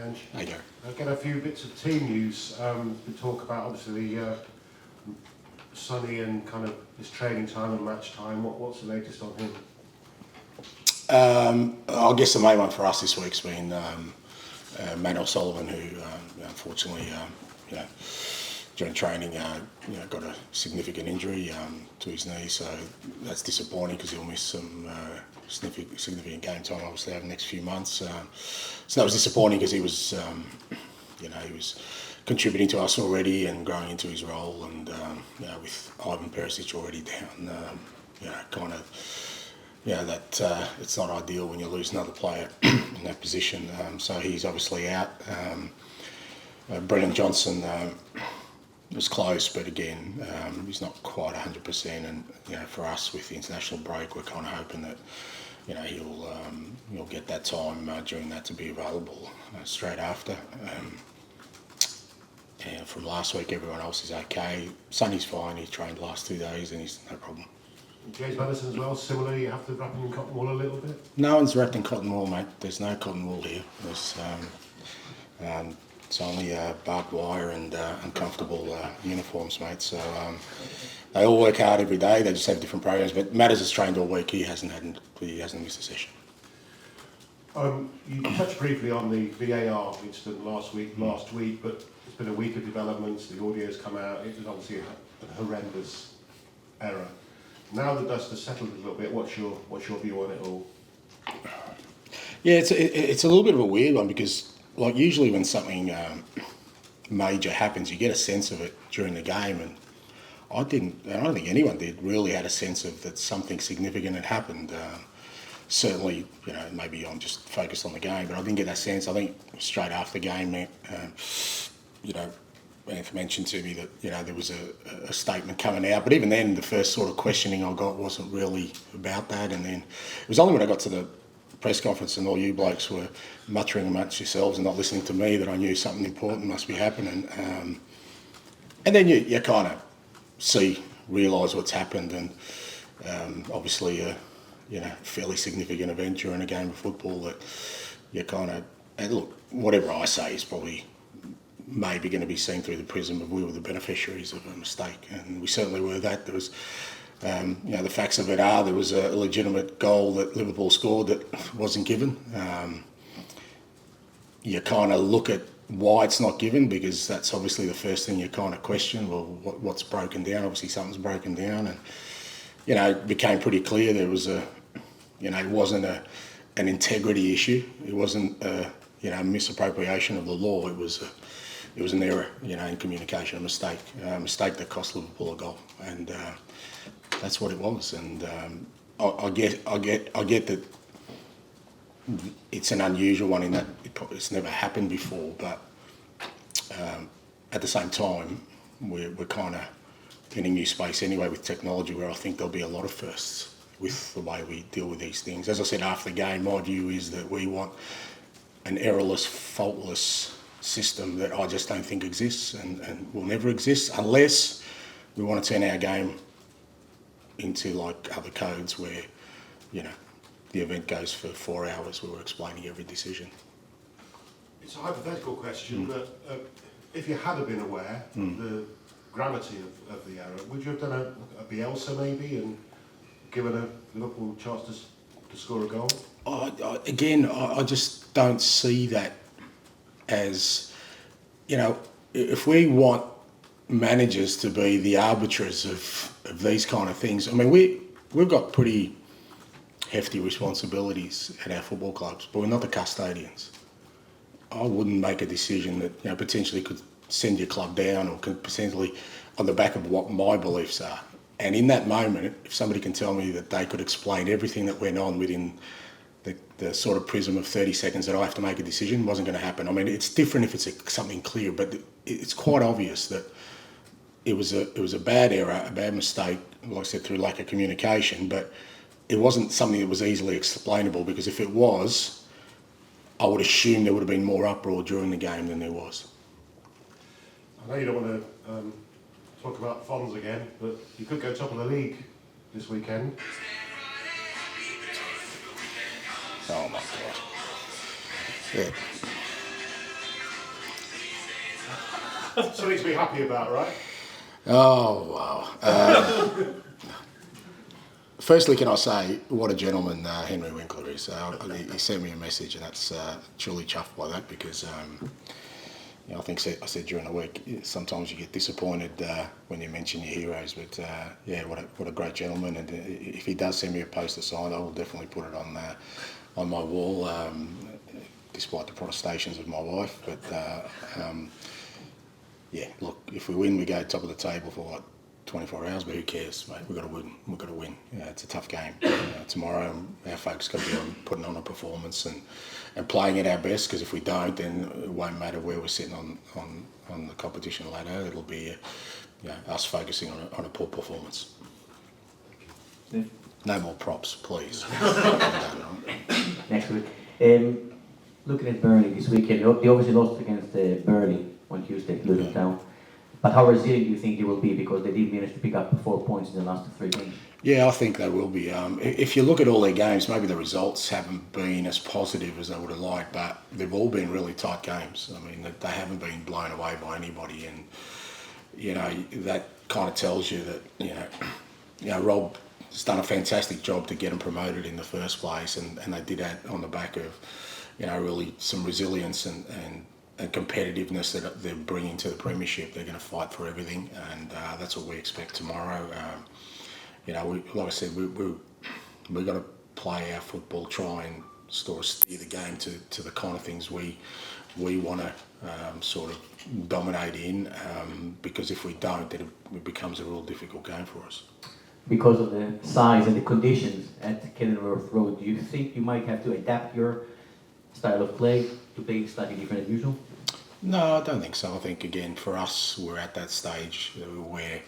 Ange. There you go. I'll get a few bits of team news. We talk about obviously Sonny and kind of his training time and match time. What's the latest on him? I guess the main one for us this week's been Matt O'Sullivan, who unfortunately, during training, got a significant injury to his knee. So that's disappointing because he'll miss some significant game time obviously over the next few months. So that was disappointing because he was, he was contributing to us already and growing into his role, and with Ivan Perisic already down, that it's not ideal when you lose another player in that position. So he's obviously out. Brennan Johnson was close, but again, he's not quite 100%. And for us with the international break, we're kind of hoping that he'll get that time during that to be available straight after. And from last week, everyone else is okay. Sonny's fine. He trained the last 2 days, and he's no problem. James Maddison as well, similarly, you have to wrap him in cotton wool a little bit? No one's wrapped in cotton wool, mate. There's no cotton wool here. There's, it's only barbed wire and uncomfortable uniforms, mate. So they all work hard every day. They just have different programs. But Matters has trained all week. He hasn't missed a session. You touched briefly on the VAR incident last week, but it's been a week of developments. The audio's come out. It was obviously a horrendous error. Now the dust has settled a little bit. What's your view on it all? Yeah, it's a little bit of a weird one because, like, usually when something major happens, you get a sense of it during the game, and I don't think anyone really had a sense of that something significant had happened. Certainly, maybe I'm just focused on the game, but I didn't get that sense. I think straight after the game, Anth mentioned to me that there was a statement coming out, but even then the first sort of questioning I got wasn't really about that, and then it was only when I got to the press conference and all you blokes were muttering amongst yourselves and not listening to me that I knew something important must be happening. And then you kind of realise what's happened, and obviously a fairly significant event during a game of football that you kind of, and look, whatever I say is probably maybe going to be seen through the prism of we were the beneficiaries of a mistake, and we certainly were that. There was, the facts of it are there was a legitimate goal that Liverpool scored that wasn't given. You kind of look at why it's not given, because that's obviously the first thing you kind of question. Well, what's broken down? Obviously something's broken down, and it became pretty clear there was it wasn't an integrity issue. It wasn't a misappropriation of the law. It was an error, in communication, a mistake that cost Liverpool a goal, and that's what it was. And I get that it's an unusual one in that it's never happened before, but at the same time, we're kind of in a new space anyway with technology, where I think there'll be a lot of firsts with the way we deal with these things. As I said after the game, my view is that we want an errorless, faultless system that I just don't think exists and will never exist unless we want to turn our game into like other codes where, the event goes for 4 hours where we're explaining every decision. It's a hypothetical question, but if you had been aware of the gravity of the error, would you have done a Bielsa maybe and given a Liverpool chance to score a goal? I just don't see that as, if we want managers to be the arbiters of these kind of things, I mean, we've got pretty hefty responsibilities at our football clubs, but we're not the custodians. I wouldn't make a decision that potentially could send your club down or could potentially on the back of what my beliefs are. And in that moment, if somebody can tell me that they could explain everything that went on within the sort of prism of 30 seconds that I have to make a decision, wasn't going to happen. I mean, it's different if it's something clear, but it's quite obvious that it was a bad error, a bad mistake, like I said, through lack of communication, but it wasn't something that was easily explainable, because if it was, I would assume there would have been more uproar during the game than there was. I know you don't want to talk about Fonz again, but you could go top of the league this weekend. Oh my God. Yeah. Something to be happy about, right? Oh, wow. Firstly, can I say what a gentleman Henry Winkler is. He sent me a message, and that's truly chuffed by that because I think I said during the week, sometimes you get disappointed when you mention your heroes, but what a great gentleman. And if he does send me a poster signed, I will definitely put it on my wall, despite the protestations of my wife. But look, if we win, we go top of the table for 24 hours, but who cares, mate? We've got to win. We've got to win. It's a tough game. Tomorrow, our focus got to be on putting on a performance and playing at our best, because if we don't, then it won't matter where we're sitting on the competition ladder. It'll be us focusing on a poor performance. Yeah. No more props, please. Next week. Looking at Burnley this weekend, they obviously lost against Burnley on Tuesday, Luton Town. But how resilient do you think they will be, because they did manage to pick up 4 points in the last 3 games? Yeah, I think they will be. If you look at all their games, maybe the results haven't been as positive as they would have liked, but they've all been really tight games. I mean, they haven't been blown away by anybody, and that kind of tells you that Rob has done a fantastic job to get them promoted in the first place, and they did that on the back of really some resilience and competitiveness that they're bringing to the premiership. They're going to fight for everything, and that's what we expect tomorrow. Like I said, we've got to play our football, try and sort of steer the game to the kind of things we want to sort of dominate in, because if we don't, then it becomes a real difficult game for us. Because of the size and the conditions at Kenilworth Road, do you think you might have to adapt your style of play to play slightly different than usual? No, I don't think so. I think, again, for us, we're at that stage where,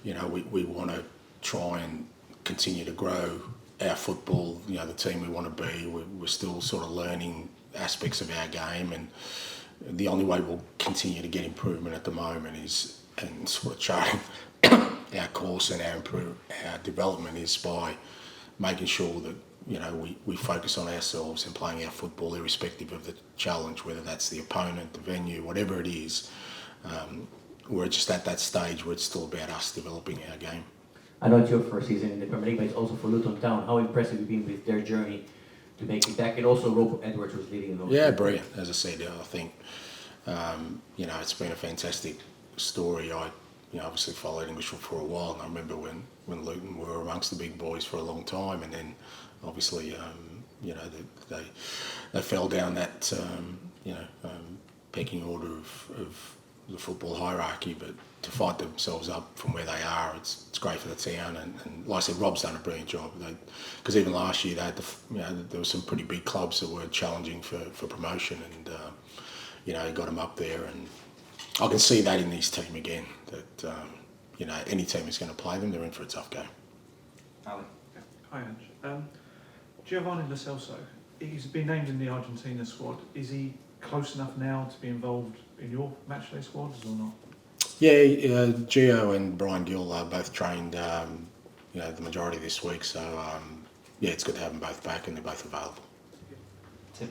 we want to try and continue to grow our football, the team we want to be. We're still sort of learning aspects of our game, and the only way we'll continue to get improvement at the moment is, and sort of charting our course and our development, is by making sure that we focus on ourselves and playing our football irrespective of the challenge, whether that's the opponent, the venue, whatever it is. We're just at that stage where it's still about us developing our game. I know it's your first season in the Premier League, but it's also for Luton Town. How impressive have you been with their journey to make it back? And also Rob Edwards was leading those. Yeah, brilliant. As I said, I think it's been a fantastic story. I obviously followed English for a while, and I remember when Luton were amongst the big boys for a long time, and then obviously they fell down that pecking order of the football hierarchy, but to fight themselves up from where they are, it's great for the town. And like I said, Rob's done a brilliant job. Because even last year, they had there were some pretty big clubs that were challenging for promotion, and he got them up there. And I can see that in this team again, that any team is going to play them, they're in for a tough game. Ali. Hi, Ange. Giovanni Lo Celso, he's been named in the Argentina squad. Is he close enough now to be involved in your matchday squads or not? Yeah, Gio and Brian Gill both trained, the majority this week. So it's good to have them both back, and they're both available. Tim.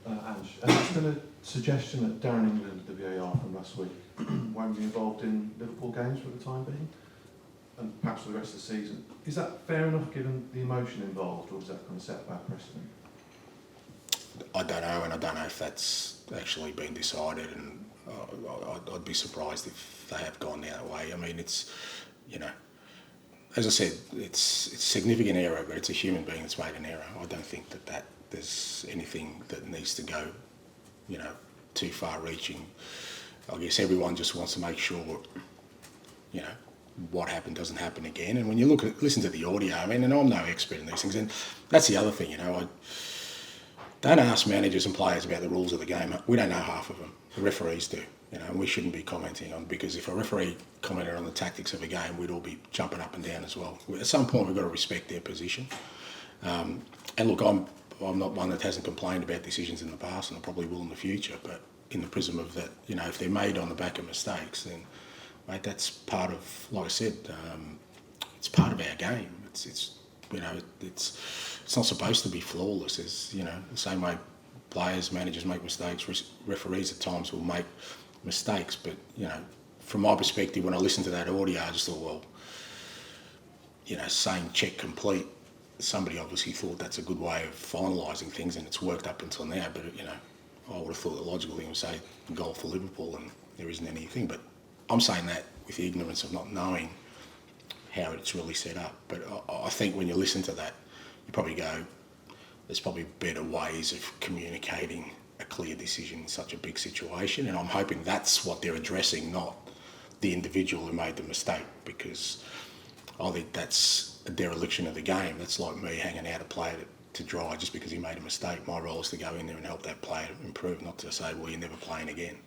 Ange, there's been a suggestion that Darren England, the VAR from last week, won't be involved in Liverpool games for the time being, and perhaps for the rest of the season. Is that fair enough given the emotion involved, or is that going to set a bad precedent? I don't know, and I don't know if that's actually been decided, and I'd be surprised if they have gone that way. I mean, it's, as I said, it's a significant error, but it's a human being that's made an error. I don't think that there's anything that needs to go, too far-reaching. I guess everyone just wants to make sure, what happened doesn't happen again. And when you listen to the audio, I mean, and I'm no expert in these things, and that's the other thing, I don't ask managers and players about the rules of the game. We don't know half of them. The referees do, and we shouldn't be commenting on, because if a referee commented on the tactics of a game, we'd all be jumping up and down as well. At some point, we've got to respect their position. And look, I'm not one that hasn't complained about decisions in the past, and I probably will in the future, but in the prism of that, if they're made on the back of mistakes, then, mate, that's part of, like I said, it's part of our game. It's not supposed to be flawless. It's, the same way players, managers make mistakes, referees at times will make mistakes. But, from my perspective, when I listened to that audio, I just thought, well, saying check complete, somebody obviously thought that's a good way of finalising things, and it's worked up until now. But, I would have thought the logical thing would say goal for Liverpool, and there isn't anything. But I'm saying that with the ignorance of not knowing how it's really set up. But I think when you listen to that, you probably go, there's probably better ways of communicating a clear decision in such a big situation. And I'm hoping that's what they're addressing, not the individual who made the mistake, because I think that's a dereliction of the game. That's like me hanging out a player to dry just because he made a mistake. My role is to go in there and help that player improve, not to say, well, you're never playing again.